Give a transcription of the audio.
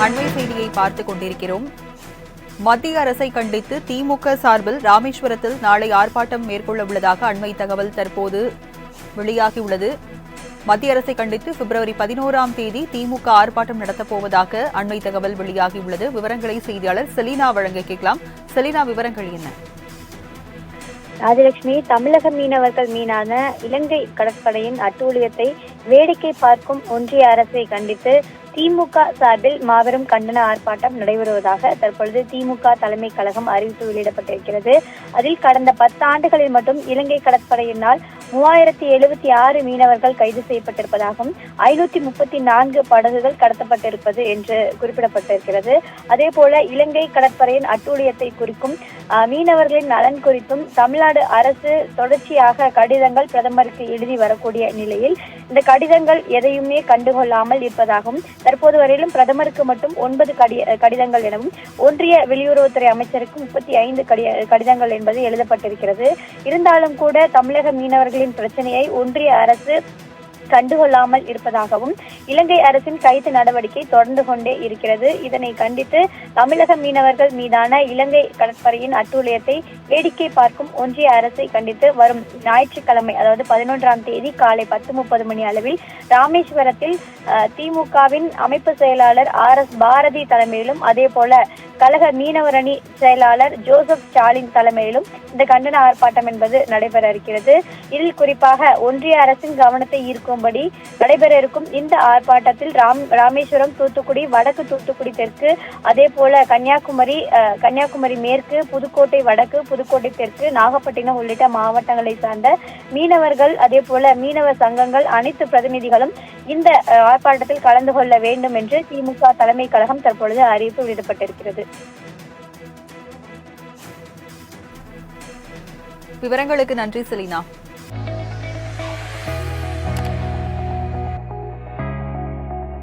அண்மை செய்தியை பார்த்துக் கொண்டிருக்கிறோம். மத்திய அரசை கண்டித்து திமுக சார்பில் ராமேஸ்வரத்தில் நாளை ஆர்ப்பாட்டம் மேற்கொள்ள உள்ளதாக அண்மை தகவல் தற்போது வெளியாகியுள்ளது. மத்திய அரசை கண்டித்து பிப்ரவரி 11ஆம் தேதி திமுக ஆர்ப்பாட்டம் நடத்தப்போவதாக அண்மை தகவல் வெளியாகியுள்ளது. விவரங்களை செய்தியாளர் செலினா வழங்க கேட்கலாம். செலினா, விவரங்கள் என்ன? ராஜலட்சுமி, தமிழக மீனவர்கள் மீதான இலங்கை கடற்படையின் அட்டூழியத்தை வேடிக்கை பார்க்கும் ஒன்றிய அரசை கண்டித்து திமுக சார்பில் மாபெரும் கண்டன ஆர்ப்பாட்டம் நடைபெறுவதாக தற்பொழுது திமுக தலைமை கழகம் அறிவிப்பு வெளியிடப்பட்டிருக்கிறது. அதில் கடந்த 10 ஆண்டுகளில் மட்டும் இலங்கை கடற்படையினால் 3076 மீனவர்கள் கைது செய்யப்பட்டிருப்பதாகவும் 534 படகுகள் கடத்தப்பட்டிருப்பது என்று குறிப்பிடப்பட்டிருக்கிறது. அதே போல இலங்கை கடற்படையின் அட்டூழியத்தை குறிக்கும் மீனவர்களின் நலன் குறித்தும் தமிழ்நாடு அரசு தொடர்ச்சியாக கடிதங்கள் பிரதமருக்கு எழுதி வரக்கூடிய நிலையில் இந்த கடிதங்கள் எதையுமே கண்டுகொள்ளாமல் இருப்பதாகவும் தற்போது வரையிலும் பிரதமருக்கு மட்டும் 9 கடிதங்கள் எனவும் ஒன்றிய வெளியுறவுத்துறை அமைச்சருக்கு 35 கடிதங்கள் என்பது எழுதப்பட்டிருக்கிறது. இருந்தாலும் கூட தமிழக மீனவர்களின் பிரச்சனையை ஒன்றிய அரசு கண்டுகொள்ளாமல் இருப்பதாகவும் இலங்கை அரசின் கைது நடவடிக்கை தொடர்ந்து கொண்டே இருக்கிறது. இதனை கண்டித்து தமிழக மீனவர்கள் மீதான இலங்கை கடற்படையின் அட்டூழியத்தை வேடிக்கை பார்க்கும் ஒன்றிய அரசை கண்டித்து வரும் ஞாயிற்றுக்கிழமை, அதாவது 11ஆம் தேதி காலை 10:30 மணி அளவில் ராமேஸ்வரத்தில் திமுகவின் அமைப்பு செயலாளர் RS பாரதி தலைமையிலும் அதே போல கழக மீனவர் அணி செயலாளர் ஜோசப் ஸ்டாலின் தலைமையிலும் இந்த கண்டன ஆர்ப்பாட்டம் என்பது நடைபெற இருக்கிறது. இதில் குறிப்பாக ஒன்றிய அரசின் கவனத்தை ஈர்க்கும்படி நடைபெற இருக்கும் இந்த ஆர்ப்பாட்டத்தில் ராமேஸ்வரம், தூத்துக்குடி, வடக்கு தூத்துக்குடி தெற்கு, அதே போல கன்னியாகுமரி மேற்கு, புதுக்கோட்டை வடக்கு, புதுக்கோட்டை தெற்கு, நாகப்பட்டினம் உள்ளிட்ட மாவட்டங்களை சார்ந்த மீனவர்கள், அதே போல மீனவ சங்கங்கள் அனைத்து பிரதிநிதிகளும் இந்த ஆர்ப்பாட்டத்தில் கலந்து கொள்ள வேண்டும் என்று திமுக தலைமை கழகம் தற்பொழுது அறிவிப்பு வெளியிடப்பட்டிருக்கிறது. விவரங்களுக்கு நன்றி செலினா.